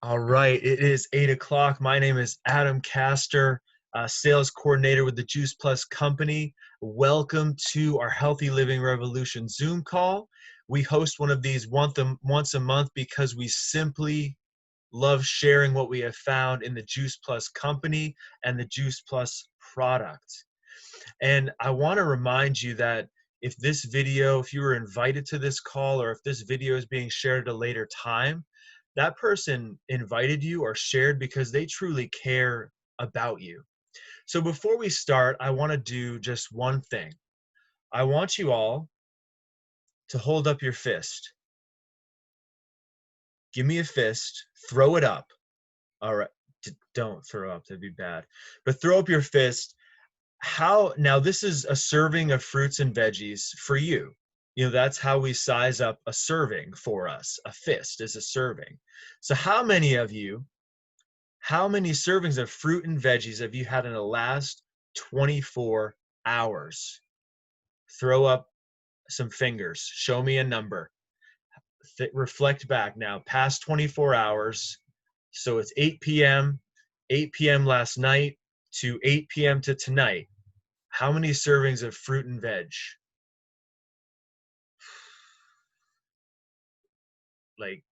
All right, it is 8 o'clock. My name is Adam Castor, sales coordinator with the Juice Plus Company. Welcome to our Healthy Living Revolution Zoom call. We host one of these once a month because we simply love sharing what we have found in the Juice Plus Company and the Juice Plus product. And I want to remind you that if you were invited to this call, or if this video is being shared at a later time, that person invited you or shared because they truly care about you. So before we start, I want to do just one thing. I want you all to hold up your fist. Give me a fist, throw it up. All right, don't throw up, that'd be bad. But throw up your fist. Now this is a serving of fruits and veggies for you. That's how we size up a serving for us. A fist is a serving. So how many servings of fruit and veggies have you had in the last 24 hours? Throw up some fingers. Show me a number. Reflect back now, past 24 hours. So it's 8 p.m. last night to 8 p.m. to tonight. How many servings of fruit and veg? Like,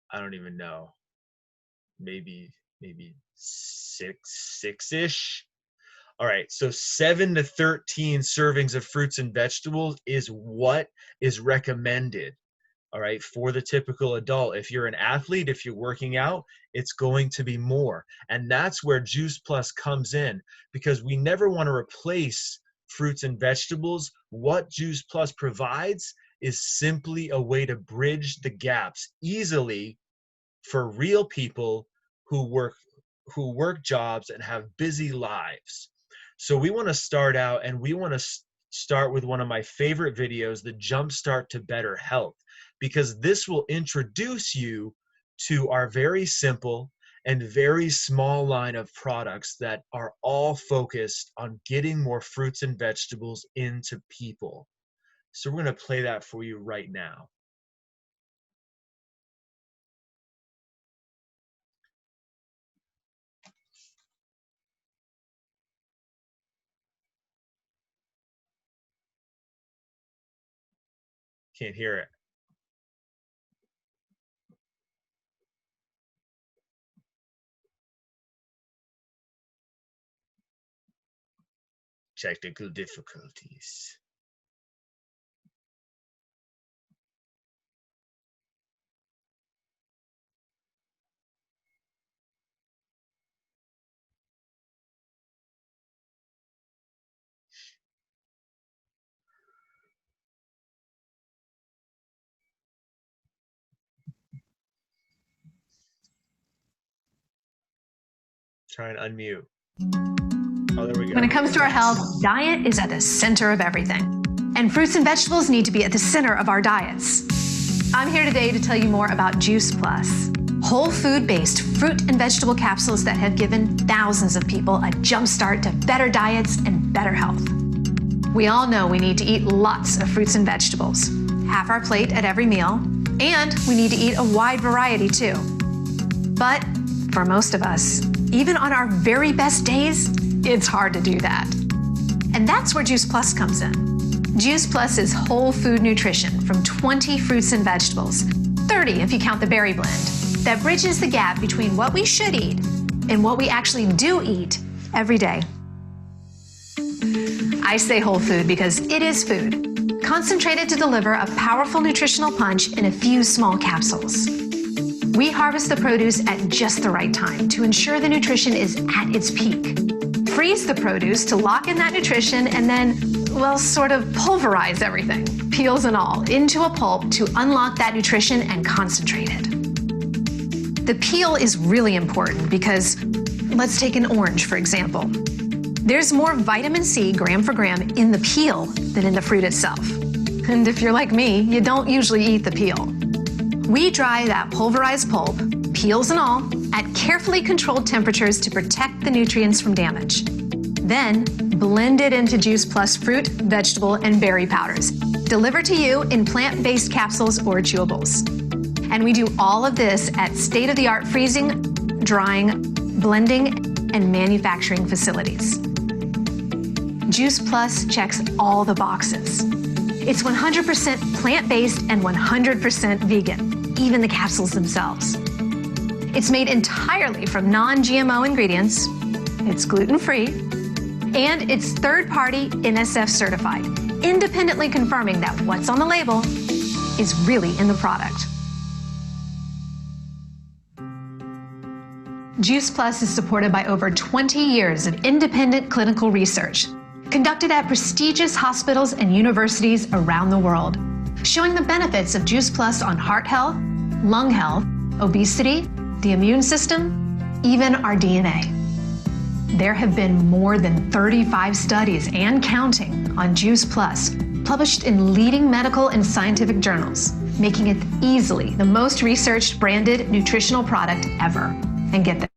I don't even know. Maybe six-ish. All right, so 7 to 13 servings of fruits and vegetables is what is recommended. All right, for the typical adult. If you're an athlete, if you're working out, it's going to be more. And that's where Juice Plus comes in, because we never want to replace fruits and vegetables. What Juice Plus provides is simply a way to bridge the gaps easily for real people who work jobs and have busy lives. So we want to start out, and we want to start with one of my favorite videos, the Jumpstart to Better Health, because this will introduce you to our very simple and very small line of products that are all focused on getting more fruits and vegetables into people. So we're going to play that for you right now. Can't hear it. Technical difficulties. Try and unmute. Oh, there we go. When it comes to our health, diet is at the center of everything. And fruits and vegetables need to be at the center of our diets. I'm here today to tell you more about Juice Plus, whole food-based fruit and vegetable capsules that have given thousands of people a jump start to better diets and better health. We all know we need to eat lots of fruits and vegetables, half our plate at every meal, and we need to eat a wide variety too. But for most of us, even on our very best days, it's hard to do that. And that's where Juice Plus comes in. Juice Plus is whole food nutrition from 20 fruits and vegetables, 30 if you count the berry blend, that bridges the gap between what we should eat and what we actually do eat every day. I say whole food because it is food, concentrated to deliver a powerful nutritional punch in a few small capsules. We harvest the produce at just the right time to ensure the nutrition is at its peak. Freeze the produce to lock in that nutrition, and then, well, sort of pulverize everything, peels and all, into a pulp to unlock that nutrition and concentrate it. The peel is really important because, let's take an orange, for example. There's more vitamin C gram for gram in the peel than in the fruit itself. And if you're like me, you don't usually eat the peel. We dry that pulverized pulp, peels and all, at carefully controlled temperatures to protect the nutrients from damage. Then, blend it into Juice Plus fruit, vegetable, and berry powders, delivered to you in plant-based capsules or chewables. And we do all of this at state-of-the-art freezing, drying, blending, and manufacturing facilities. Juice Plus checks all the boxes. It's 100% plant-based and 100% vegan, even the capsules themselves. It's made entirely from non-GMO ingredients, it's gluten-free, and it's third-party NSF certified, independently confirming that what's on the label is really in the product. Juice Plus is supported by over 20 years of independent clinical research, conducted at prestigious hospitals and universities around the world, showing the benefits of Juice Plus on heart health, lung health, obesity, the immune system, even our DNA. There have been more than 35 studies and counting on Juice Plus, published in leading medical and scientific journals, making it easily the most researched branded nutritional product ever. And get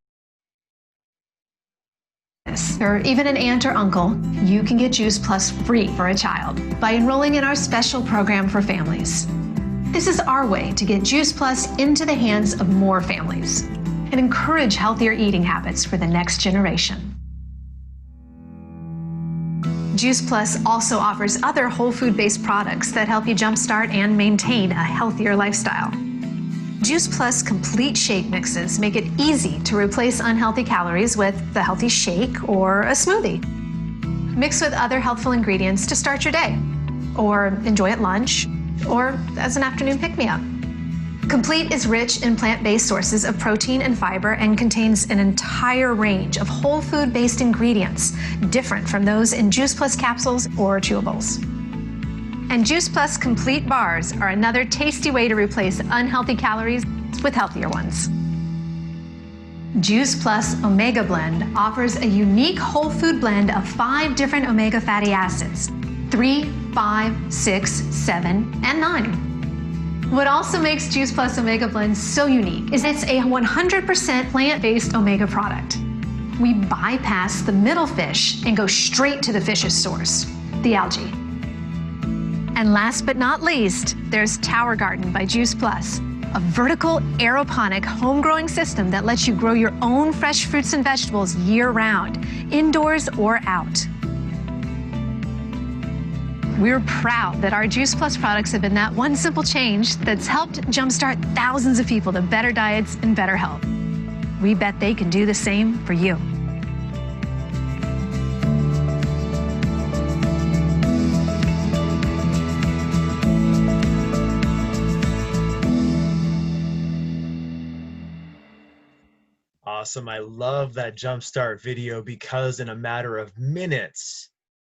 this, or even an aunt or uncle, you can get Juice Plus free for a child by enrolling in our special program for families. This is our way to get Juice Plus into the hands of more families and encourage healthier eating habits for the next generation. Juice Plus also offers other whole food-based products that help you jumpstart and maintain a healthier lifestyle. Juice Plus complete shake mixes make it easy to replace unhealthy calories with the healthy shake or a smoothie. Mix with other healthful ingredients to start your day, or enjoy at lunch, or as an afternoon pick-me-up. Complete is rich in plant-based sources of protein and fiber and contains an entire range of whole food-based ingredients, different from those in Juice Plus capsules or chewables. And Juice Plus Complete bars are another tasty way to replace unhealthy calories with healthier ones. Juice Plus Omega Blend offers a unique whole food blend of 5 different omega fatty acids, 3, 5, 6, 7, and 9. What also makes Juice Plus Omega Blend so unique is it's a 100% plant-based omega product. We bypass the middle fish and go straight to the fish's source, the algae. And last but not least, there's Tower Garden by Juice Plus, a vertical aeroponic home growing system that lets you grow your own fresh fruits and vegetables year-round, indoors or out. We're proud that our Juice Plus products have been that one simple change that's helped jumpstart thousands of people to better diets and better health. We bet they can do the same for you. Awesome. I love that Jumpstart video because in a matter of minutes,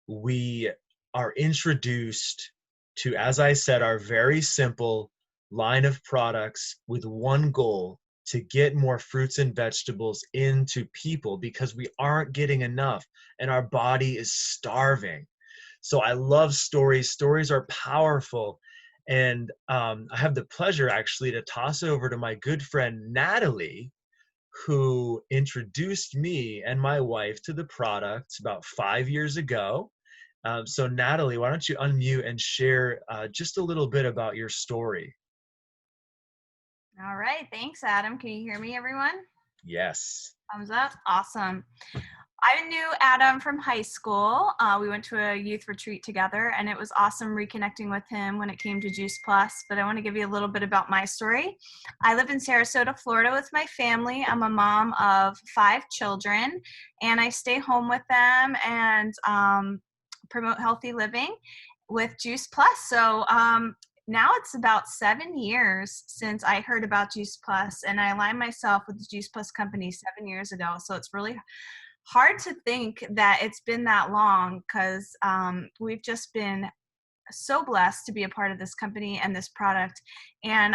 we are introduced to, as I said, our very simple line of products with one goal: to get more fruits and vegetables into people, because we aren't getting enough and our body is starving. So I love stories. Stories are powerful. And I have the pleasure actually to toss it over to my good friend, Natalie, who introduced me and my wife to the product about 5 years ago. So Natalie, why don't you unmute and share just a little bit about your story? All right. Thanks, Adam. Can you hear me, everyone? Yes. Thumbs up. Awesome. I knew Adam from high school. We went to a youth retreat together, and it was awesome reconnecting with him when it came to Juice Plus. But I want to give you a little bit about my story. I live in Sarasota, Florida with my family. I'm a mom of 5 children, and I stay home with them and promote healthy living with Juice Plus. So now it's about 7 years since I heard about Juice Plus, and I aligned myself with the Juice Plus company 7 years ago. So it's really hard to think that it's been that long, because we've just been so blessed to be a part of this company and this product. And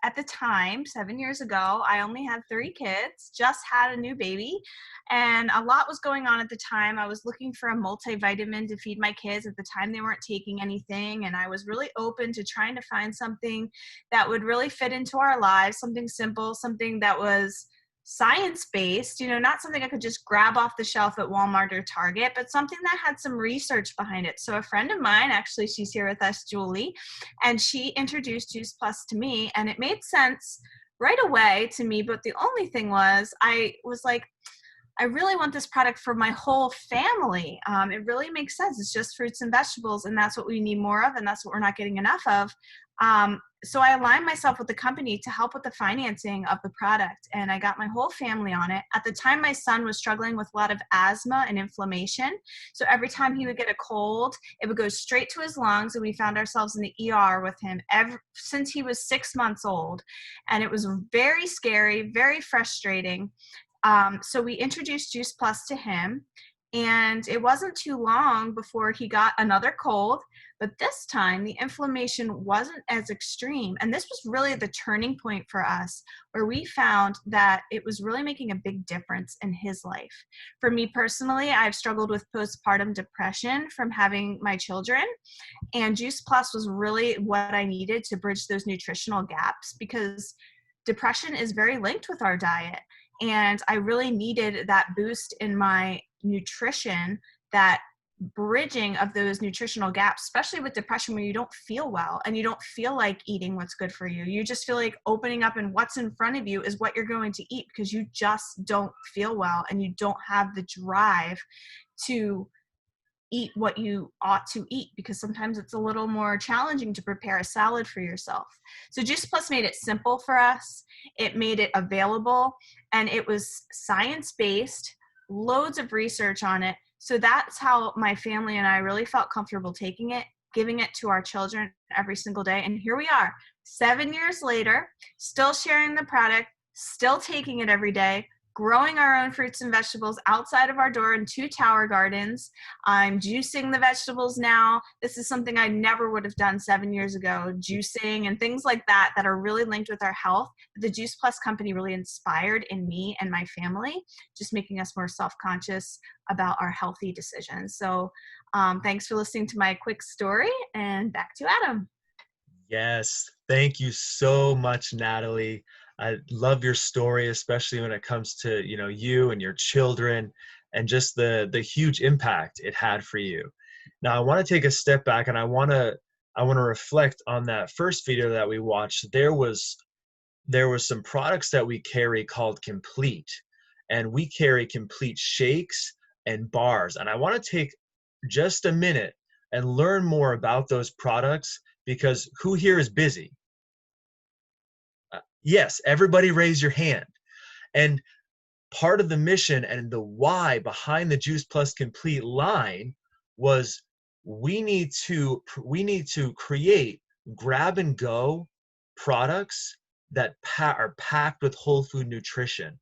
at the time, 7 years ago, I only had 3 kids, just had a new baby, and a lot was going on at the time. I was looking for a multivitamin to feed my kids. At the time, they weren't taking anything, and I was really open to trying to find something that would really fit into our lives, something simple, something that was science-based, not something I could just grab off the shelf at Walmart or Target, but something that had some research behind it. So a friend of mine, actually, she's here with us, Julie, and she introduced Juice Plus to me, and it made sense right away to me. But the only thing was, I was like, I really want this product for my whole family. It really makes sense. It's just fruits and vegetables, and that's what we need more of, and that's what we're not getting enough of. So I aligned myself with the company to help with the financing of the product, and I got my whole family on it. At the time, my son was struggling with a lot of asthma and inflammation. So every time he would get a cold, it would go straight to his lungs, and we found ourselves in the ER with him since he was 6 months old. And it was very scary, very frustrating. So we introduced Juice Plus to him, and it wasn't too long before he got another cold, but this time the inflammation wasn't as extreme. And this was really the turning point for us, where we found that it was really making a big difference in his life. For me personally, I've struggled with postpartum depression from having my children, and Juice Plus was really what I needed to bridge those nutritional gaps, because depression is very linked with our diet. And I really needed that boost in my nutrition, that bridging of those nutritional gaps, especially with depression, where you don't feel well and you don't feel like eating what's good for you. You just feel like opening up and what's in front of you is what you're going to eat, because you just don't feel well and you don't have the drive to eat what you ought to eat, because sometimes it's a little more challenging to prepare a salad for yourself. So Juice Plus made it simple for us. It made it available, and it was science-based, loads of research on it. So that's how my family and I really felt comfortable taking it, giving it to our children every single day. And here we are, 7 years later, still sharing the product, still taking it every day, growing our own fruits and vegetables outside of our door in 2 tower gardens. I'm juicing the vegetables now. This is something I never would have done 7 years ago, juicing and things like that are really linked with our health. The Juice Plus company really inspired in me and my family, just making us more self-conscious about our healthy decisions. So thanks for listening to my quick story, and back to Adam. Yes, thank you so much, Natalie. I love your story, especially when it comes to, you and your children, and just the huge impact it had for you. Now, I want to take a step back, and I want to reflect on that first video that we watched. There was some products that we carry called Complete, and we carry Complete shakes and bars. And I want to take just a minute and learn more about those products, because who here is busy? Yes, everybody raise your hand. And part of the mission and the why behind the Juice Plus Complete line was we need to create grab and go products that are packed with whole food nutrition,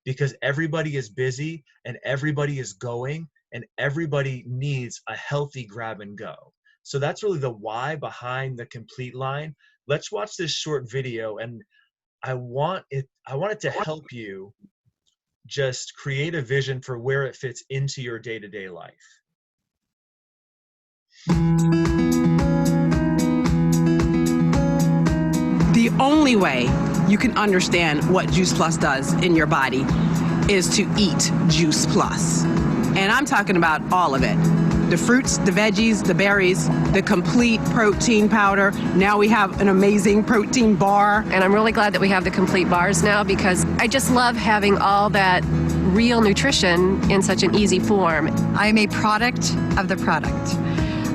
because everybody is busy and everybody is going and everybody needs a healthy grab and go. So that's really the why behind the Complete line. Let's watch this short video, and I want it to help you just create a vision for where it fits into your day-to-day life. The only way you can understand what Juice Plus does in your body is to eat Juice Plus. And I'm talking about all of it. The fruits, the veggies, the berries, the complete protein powder. Now we have an amazing protein bar. And I'm really glad that we have the complete bars now, because I just love having all that real nutrition in such an easy form. I'm a product of the product.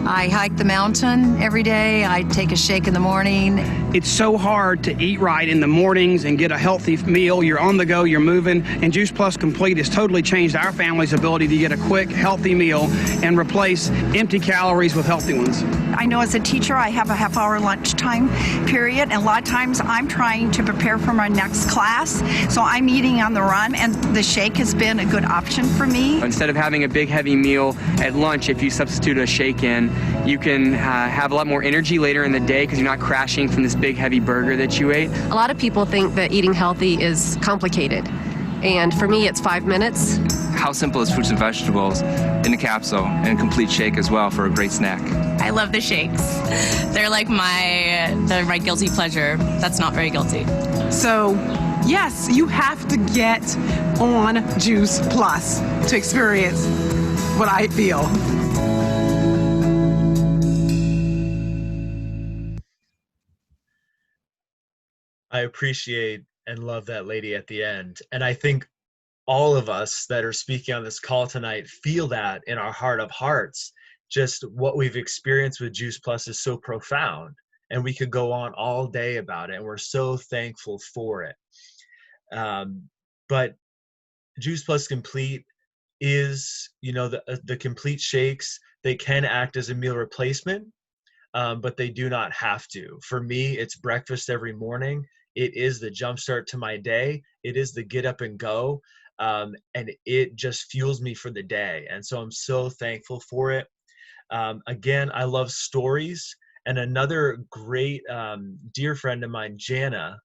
I hike the mountain every day. I take a shake in the morning. It's so hard to eat right in the mornings and get a healthy meal. You're on the go, you're moving, and Juice Plus Complete has totally changed our family's ability to get a quick, healthy meal and replace empty calories with healthy ones. I know as a teacher I have a half-hour lunchtime period, and a lot of times I'm trying to prepare for my next class, so I'm eating on the run, and the shake has been a good option for me. Instead of having a big heavy meal at lunch, if you substitute a shake in, you can have a lot more energy later in the day, because you're not crashing from this big heavy burger that you ate. A lot of people think that eating healthy is complicated, and for me it's 5 minutes. How simple is fruits and vegetables in a capsule and a complete shake as well for a great snack? I love the shakes. They're like my guilty pleasure. That's not very guilty. So Yes, you have to get on Juice Plus to experience what I feel. I appreciate and love that lady at the end. And I think all of us that are speaking on this call tonight feel that in our heart of hearts. Just what we've experienced with Juice Plus is so profound, and we could go on all day about it, and we're so thankful for it. But Juice Plus Complete is, the complete shakes. They can act as a meal replacement, but they do not have to. For me, it's breakfast every morning. It is the jumpstart to my day. It is the get up and go. And it just fuels me for the day. And so I'm so thankful for it. Again, I love stories. And another great dear friend of mine, Jana,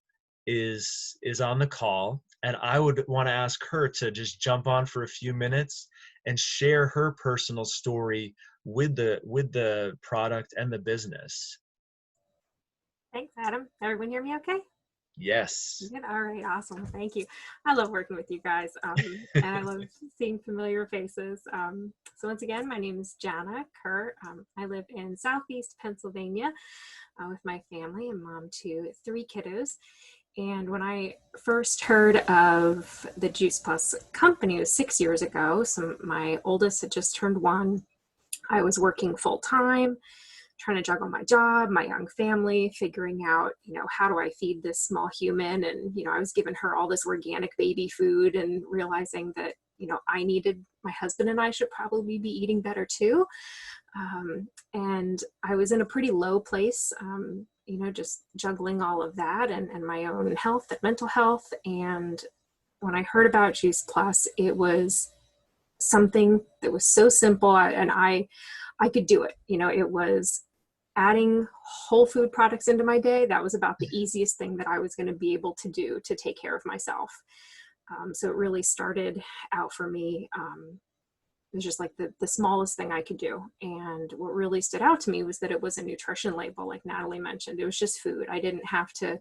is on the call. And I would want to ask her to just jump on for a few minutes and share her personal story with the product and the business. Thanks, Adam. Everyone hear me okay? Yes. Good. All right. Awesome. Thank you. I love working with you guys, and I love seeing familiar faces. So once again, my name is Jana Kerr. I live in Southeast Pennsylvania with my family and mom to 3 kiddos. And when I first heard of the Juice Plus company, it was 6 years ago. So my oldest had just turned 1. I was working full time, trying to juggle my job, my young family, figuring out, how do I feed this small human? And, I was giving her all this organic baby food and realizing that, my husband and I should probably be eating better too. And I was in a pretty low place, just juggling all of that and my own health and mental health. And when I heard about Juice Plus, it was something that was so simple, and I could do it. It was adding whole food products into my day. That was about the easiest thing that I was going to be able to do to take care of myself. So it really started out for me. It was just like the smallest thing I could do. And what really stood out to me was that it was a nutrition label, like Natalie mentioned. It was just food. I didn't have to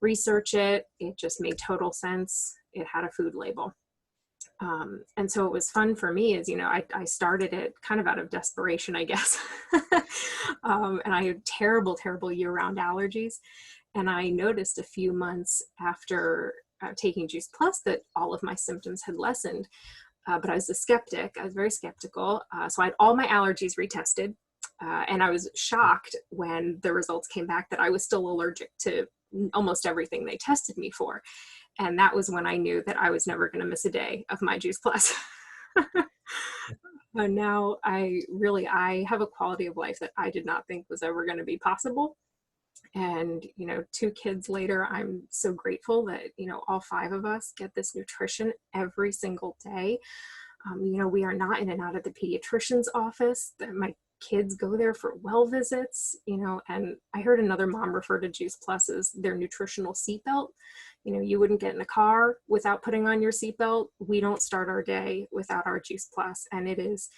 research it. It just made total sense. It had a food label. And so it was fun for me as, I started it kind of out of desperation, I guess. And I had terrible year-round allergies. And I noticed a few months after taking Juice Plus that all of my symptoms had lessened. But I was a skeptic. I was very skeptical. So I had all my allergies retested. And I was shocked when the results came back that I was still allergic to almost everything they tested me for. And that was when I knew that I was never going to miss a day of my Juice Plus. And now I have a quality of life that I did not think was ever going to be possible. And, 2 kids later, I'm so grateful that, all 5 of us get this nutrition every single day. We are not in and out of the pediatrician's office. My kids go there for well visits, and I heard another mom refer to Juice Plus as their nutritional seatbelt. You wouldn't get in a car without putting on your seatbelt. We don't start our day without our Juice Plus. And it is,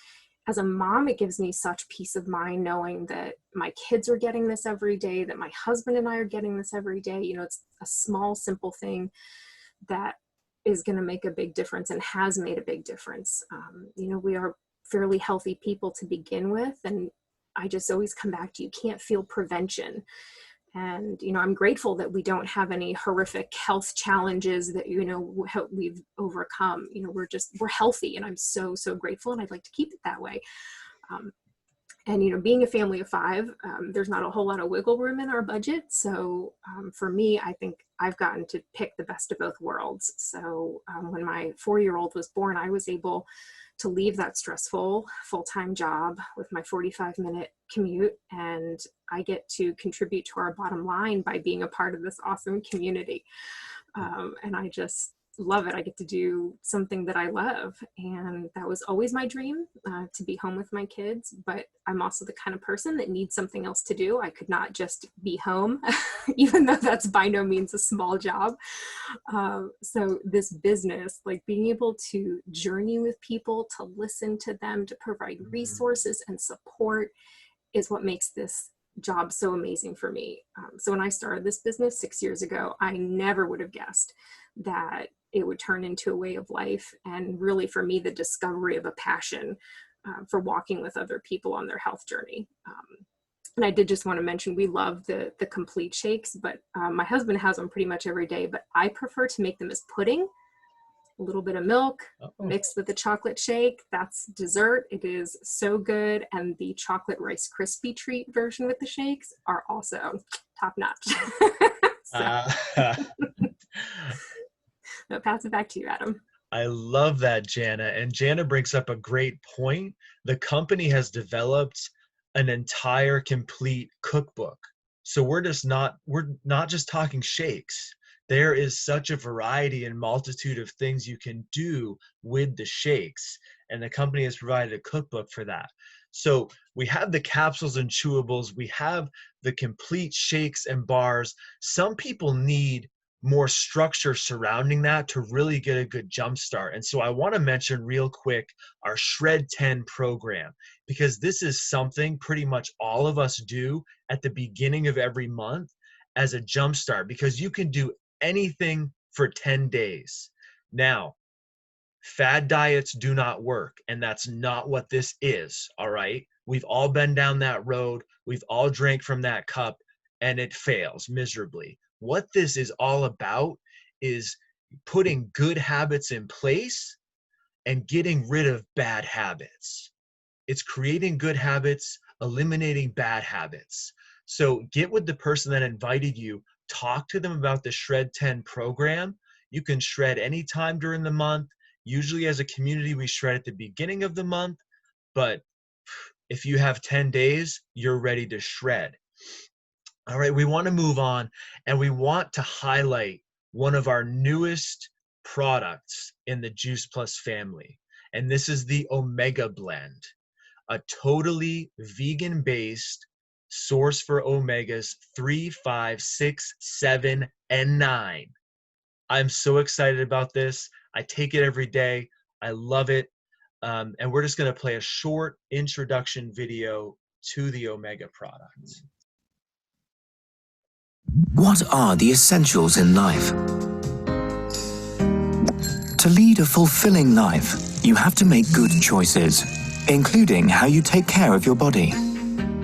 as a mom, it gives me such peace of mind knowing that my kids are getting this every day, that my husband and I are getting this every day. It's a small, simple thing that is going to make a big difference and has made a big difference. We are fairly healthy people to begin with. And I just always come back to, you can't feel prevention. And, I'm grateful that we don't have any horrific health challenges that, we've overcome. We're healthy, and I'm so, so grateful. And I'd like to keep it that way. And, being a family of 5, there's not a whole lot of wiggle room in our budget. So for me, I think I've gotten to pick the best of both worlds. So when my 4-year-old was born, I was able to leave that stressful full-time job with my 45-minute commute, and I get to contribute to our bottom line by being a part of this awesome community. And I just love it. I get to do something that I love, and that was always my dream, to be home with my kids. But I'm also the kind of person that needs something else to do. I could not just be home, even though that's by no means a small job. So this business, like being able to journey with people, to listen to them, to provide resources and support, is what makes this job so amazing for me. So when I started this business 6 years ago, I never would have guessed that it would turn into a way of life, and really for me, the discovery of a passion for walking with other people on their health journey. And I did just want to mention, we love the complete shakes, but my husband has them pretty much every day, but I prefer to make them as pudding, a little bit of milk mixed with the chocolate shake. That's dessert. It is so good. And the chocolate Rice Krispie treat version with the shakes are also top notch. I'll pass it back to you, Adam. I love that, Jana. And Jana brings up a great point. The company has developed an entire complete cookbook. So we're not just talking shakes. There is such a variety and multitude of things you can do with the shakes. And the company has provided a cookbook for that. So we have the capsules and chewables. We have the complete shakes and bars. Some people need more structure surrounding that to really get a good jump start. And so I want to mention real quick our Shred 10 program, because this is something pretty much all of us do at the beginning of every month as a jump start, because you can do anything for 10 days. Now, fad diets do not work, and that's not what this is, all right? We've all been down that road. We've all drank from that cup, and it fails miserably. What this is all about is putting good habits in place and getting rid of bad habits. It's creating good habits, eliminating bad habits. So get with the person that invited you, talk to them about the Shred 10 program. You can shred anytime during the month. Usually as a community, we shred at the beginning of the month, but if you have 10 days, you're ready to shred. All right, we want to move on, and we want to highlight one of our newest products in the Juice Plus family, and this is the Omega Blend, a totally vegan-based source for omegas 3, 5, 6, 7, and 9. I'm so excited about this. I take it every day. I love it. And we're just going to play a short introduction video to the Omega product. What are the essentials in life? To lead a fulfilling life, you have to make good choices, including how you take care of your body.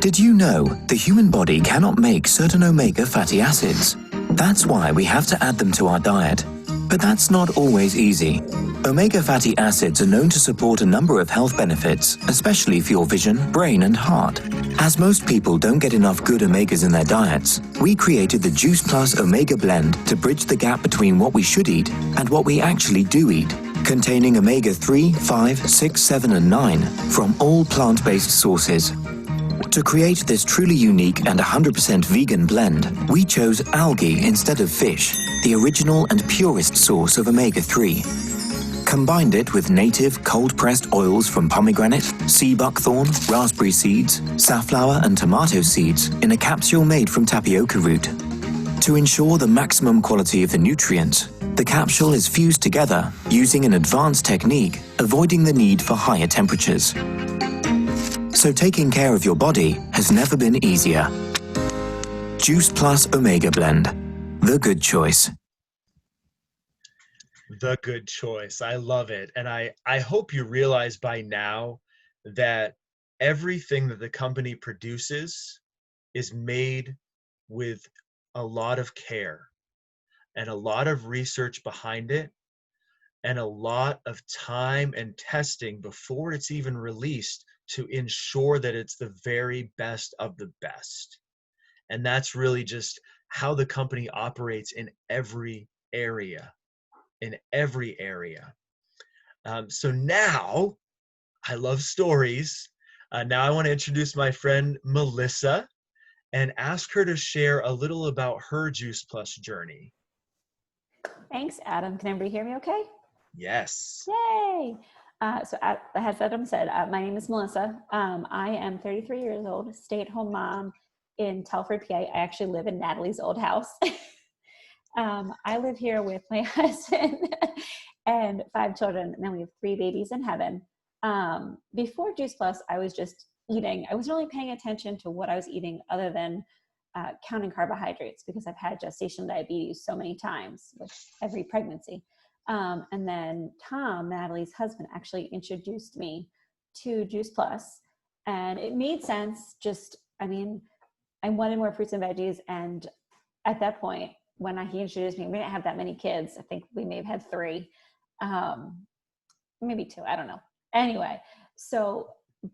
Did you know the human body cannot make certain omega fatty acids? That's why we have to add them to our diet. But that's not always easy. Omega fatty acids are known to support a number of health benefits, especially for your vision, brain, and heart. As most people don't get enough good omegas in their diets, we created the Juice Plus Omega Blend to bridge the gap between what we should eat and what we actually do eat, containing omega 3, 5, 6, 7, and 9 from all plant-based sources. To create this truly unique and 100% vegan blend, we chose algae instead of fish, the original and purest source of omega-3. Combined it with native cold-pressed oils from pomegranate, sea buckthorn, raspberry seeds, safflower and tomato seeds in a capsule made from tapioca root. To ensure the maximum quality of the nutrients, the capsule is fused together using an advanced technique, avoiding the need for higher temperatures. So taking care of your body has never been easier. Juice Plus Omega Blend, the good choice. The good choice. I love it. And I hope you realize by now that everything that the company produces is made with a lot of care and a lot of research behind it and a lot of time and testing before it's even released to ensure that it's the very best of the best. And that's really just how the company operates in every area. So now, I love stories. Now I want to introduce my friend Melissa and ask her to share a little about her Juice Plus journey. Thanks, Adam. Can everybody hear me okay? Yes. Yay! So as Adam said, my name is Melissa. I am 33 years old, stay-at-home mom in Telford, PA. I actually live in Natalie's old house. I live here with my husband and 5 children, and then we have 3 babies in heaven. Before Juice Plus, I was just eating, I wasn't really paying attention to what I was eating other than counting carbohydrates, because I've had gestational diabetes so many times with every pregnancy. And then Tom, Natalie's husband, actually introduced me to Juice Plus, and it made sense. I wanted more fruits and veggies. And at that point, when he introduced me, we didn't have that many kids. I think we may have had 3, maybe 2, I don't know. Anyway,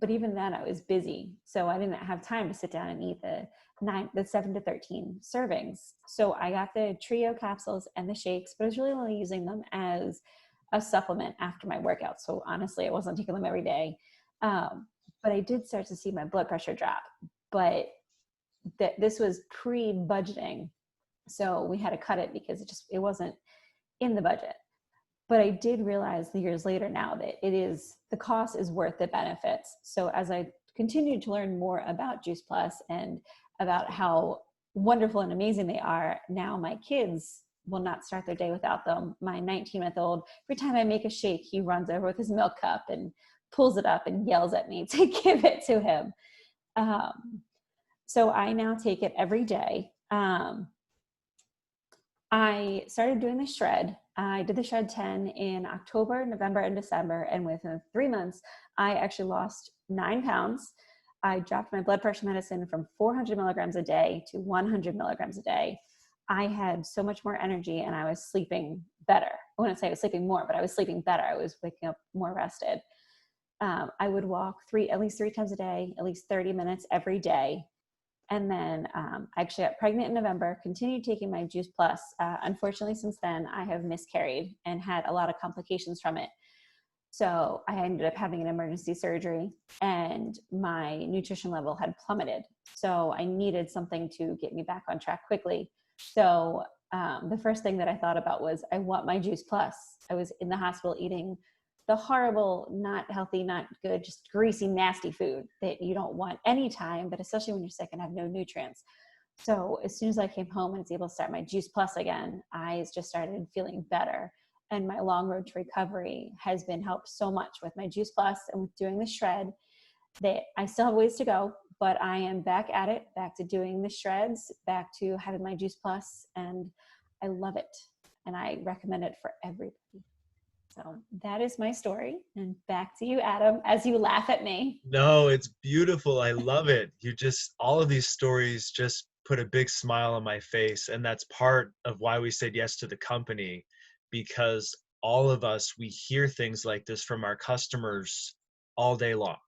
but even then I was busy. So I didn't have time to sit down and eat the 7 to 13 servings. So I got the trio capsules and the shakes, but I was really only using them as a supplement after my workout. So honestly, I wasn't taking them every day. But I did start to see my blood pressure drop, but this was pre-budgeting. So we had to cut it because it wasn't in the budget. But I did realize years later now that the cost is worth the benefits. So as I continued to learn more about Juice Plus and about how wonderful and amazing they are, now my kids will not start their day without them. My 19-month-old, every time I make a shake, he runs over with his milk cup and pulls it up and yells at me to give it to him. So I now take it every day. I started doing the shred. I did the shred 10 in October, November, and December. And within 3 months, I actually lost 9 pounds. I dropped my blood pressure medicine from 400 milligrams a day to 100 milligrams a day. I had so much more energy and I was sleeping better. I wouldn't say I was sleeping more, but I was sleeping better. I was waking up more rested. I would walk at least 3 times a day, at least 30 minutes every day. And then I actually got pregnant in November, continued taking my Juice Plus. Unfortunately, since then, I have miscarried and had a lot of complications from it. So I ended up having an emergency surgery and my nutrition level had plummeted. So I needed something to get me back on track quickly. So the first thing that I thought about was, I want my Juice Plus. I was in the hospital eating the horrible, not healthy, not good, just greasy, nasty food that you don't want anytime, but especially when you're sick and have no nutrients. So as soon as I came home and was able to start my Juice Plus again, I just started feeling better. And my long road to recovery has been helped so much with my Juice Plus and with doing the shred. That I still have ways to go, but I am back at it, back to doing the shreds, back to having my Juice Plus, and I love it. And I recommend it for everybody. So that is my story. And back to you, Adam, as you laugh at me. No, it's beautiful. I love it. All of these stories just put a big smile on my face. And that's part of why we said yes to the company, because all of us, we hear things like this from our customers all day long.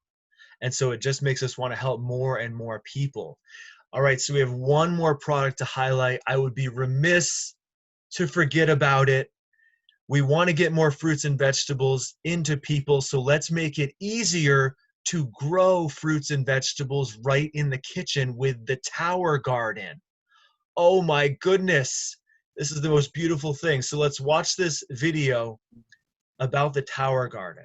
And so it just makes us want to help more and more people. All right, so we have one more product to highlight. I would be remiss to forget about it. We want to get more fruits and vegetables into people, so let's make it easier to grow fruits and vegetables right in the kitchen with the Tower Garden. Oh my goodness, this is the most beautiful thing. So let's watch this video about the Tower Garden.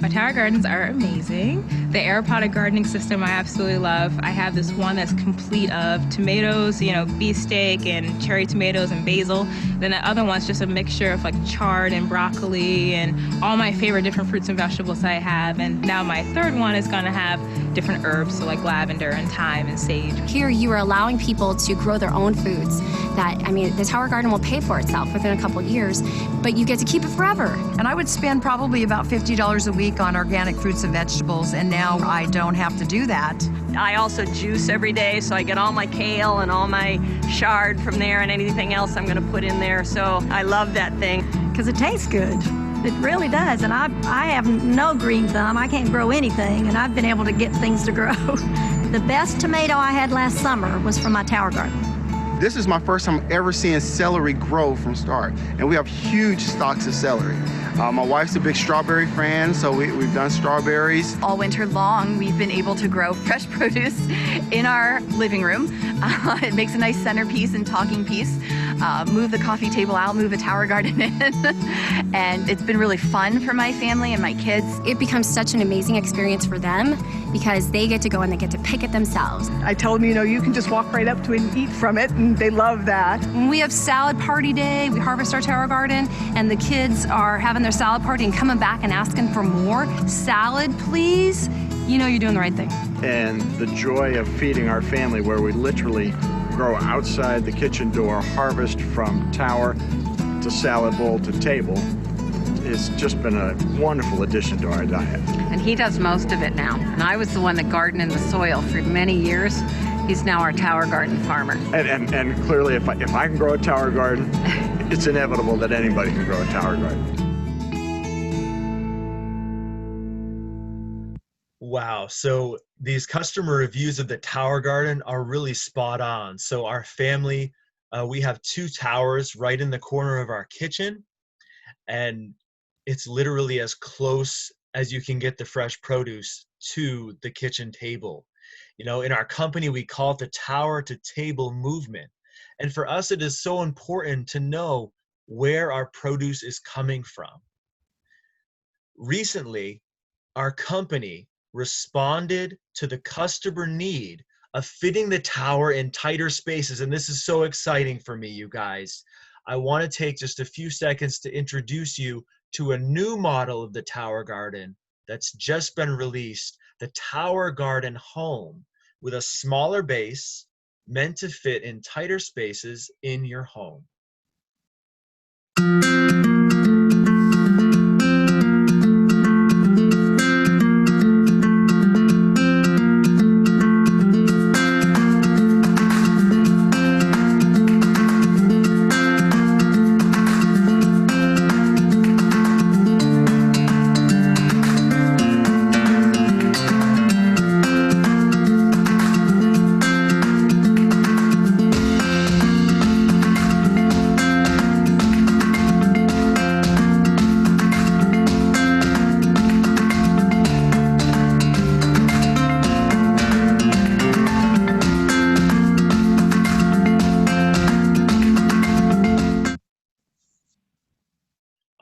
My Tower Gardens are amazing. The aeroponic gardening system I absolutely love. I have this one that's complete of tomatoes, beefsteak and cherry tomatoes and basil. Then the other one's just a mixture of like chard and broccoli and all my favorite different fruits and vegetables I have. And now my third one is gonna have different herbs, so like lavender and thyme and sage. Here you are allowing people to grow their own foods the Tower Garden will pay for itself within a couple years, but you get to keep it forever. And I would spend probably about $50 a week on organic fruits and vegetables, and now I don't have to do that. I also juice every day, so I get all my kale and all my chard from there and anything else I'm gonna put in there, so I love that thing. Because it tastes good. It really does, and I have no green thumb. I can't grow anything, and I've been able to get things to grow. The best tomato I had last summer was from my Tower Garden. This is my first time ever seeing celery grow from start, and we have huge stocks of celery. My wife's a big strawberry fan, so we've done strawberries. All winter long, we've been able to grow fresh produce in our living room. It makes a nice centerpiece and talking piece. move the coffee table out, move the tower garden in. And it's been really fun for my family and my kids. It becomes such an amazing experience for them because they get to go and they get to pick it themselves. I told them, you can just walk right up to it and eat from it, and they love that. When we have salad party day, we harvest our tower garden, and the kids are having their salad party and coming back and asking for more salad, please. You're doing the right thing. And the joy of feeding our family, where we literally grow outside the kitchen door, harvest from tower to salad bowl to table, it's just been a wonderful addition to our diet. And he does most of it now. And I was the one that gardened in the soil for many years. He's now our tower garden farmer. And clearly, if I can grow a tower garden, it's inevitable that anybody can grow a tower garden. Wow. So these customer reviews of the tower garden are really spot on. So our family, we have 2 towers right in the corner of our kitchen, and it's literally as close as you can get the fresh produce to the kitchen table. In our company, we call it the tower to table movement. And for us, it is so important to know where our produce is coming from. Recently, our company responded to the customer need of fitting the tower in tighter spaces. And this is so exciting for me, you guys. I want to take just a few seconds to introduce you to a new model of the tower garden that's just been released, the Tower Garden Home, with a smaller base meant to fit in tighter spaces in your home.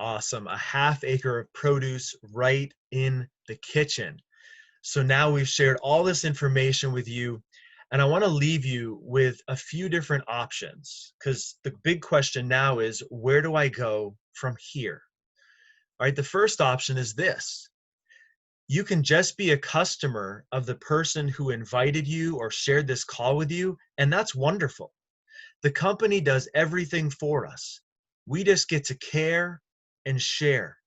Awesome, a ½ acre of produce right in the kitchen. So now we've shared all this information with you, and I want to leave you with a few different options, because the big question now is, where do I go from here? All right, the first option is this. You can just be a customer of the person who invited you or shared this call with you, and that's wonderful. The company does everything for us. We just get to care and share.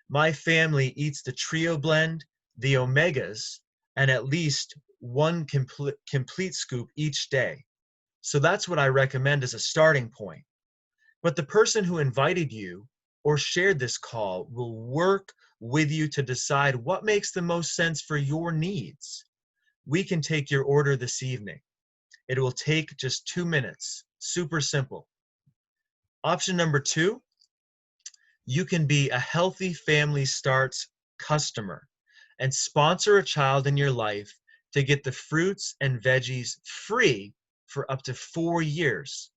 My family eats the Trio Blend, the Omegas, and at least one complete scoop each day. So that's what I recommend as a starting point. But the person who invited you or shared this call will work with you to decide what makes the most sense for your needs. We can take your order this evening. It will take just 2 minutes. Super simple. Option number 2, you can be a Healthy Family Starts customer and sponsor a child in your life to get the fruits and veggies free for up to 4 years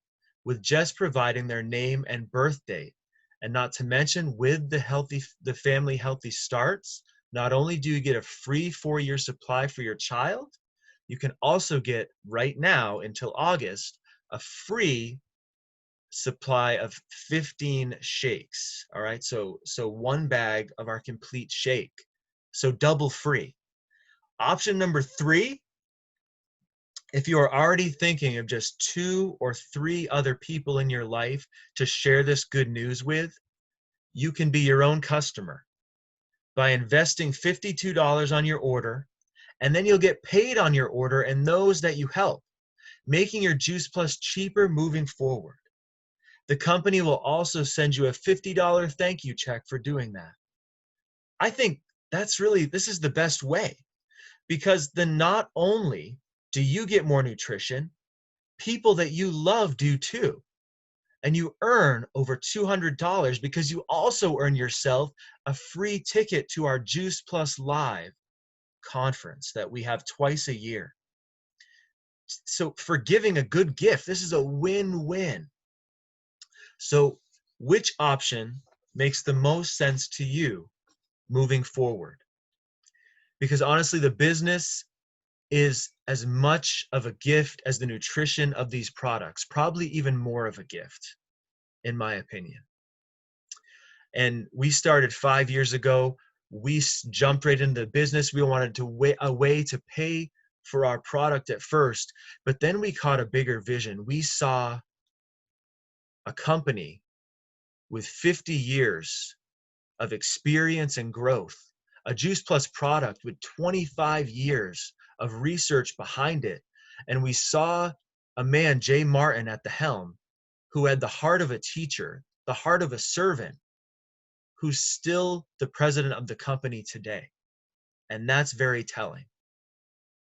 with just providing their name and birth date. And not to mention, with the Family Healthy Starts, not only do you get a free 4-year supply for your child, you can also get, right now until August, a free supply of 15 shakes. All right, so 1 bag of our complete shake, so double free. Option number 3, if you are already thinking of just 2 or 3 other people in your life to share this good news with, you can be your own customer by investing $52 on your order, and then you'll get paid on your order and those that you help, making your Juice Plus cheaper moving forward. The company will also send you a $50 thank you check for doing that. I think this is the best way, because then not only do you get more nutrition, people that you love do too. And you earn over $200 because you also earn yourself a free ticket to our Juice Plus Live conference that we have twice a year. So for giving a good gift, this is a win-win. So which option makes the most sense to you moving forward? Because honestly, the business is as much of a gift as the nutrition of these products, probably even more of a gift, in my opinion. And we started 5 years ago. We jumped right into the business. We wanted a way to pay for our product at first, but then we caught a bigger vision. We saw a company with 50 years of experience and growth, a Juice Plus product with 25 years of research behind it. And we saw a man, Jay Martin, at the helm, who had the heart of a teacher, the heart of a servant, who's still the president of the company today. And that's very telling.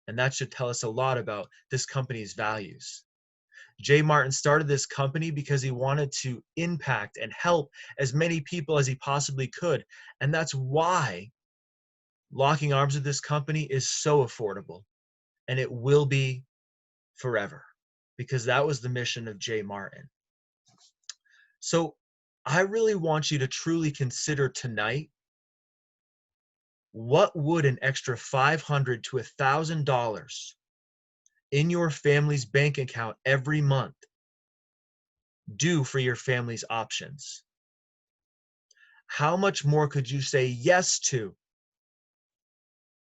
And that should tell us a lot about this company's values. Jay Martin started this company because he wanted to impact and help as many people as he possibly could. And that's why locking arms with this company is so affordable. And it will be forever, because that was the mission of Jay Martin. So I really want you to truly consider tonight, what would an extra $500 to $1,000 in your family's bank account every month do for your family's options? How much more could you say yes to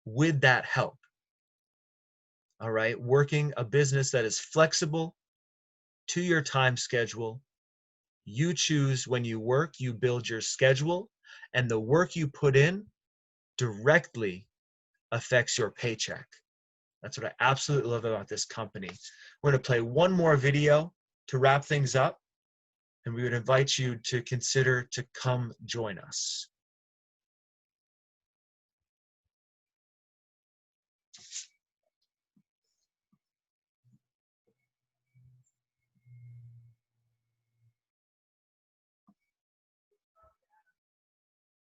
with that help? All right, working a business that is flexible to your time schedule. You choose when you work, you build your schedule, and the work you put in directly affects your paycheck. That's what I absolutely love about this company. We're going to play one more video to wrap things up, and we would invite you to consider to come join us.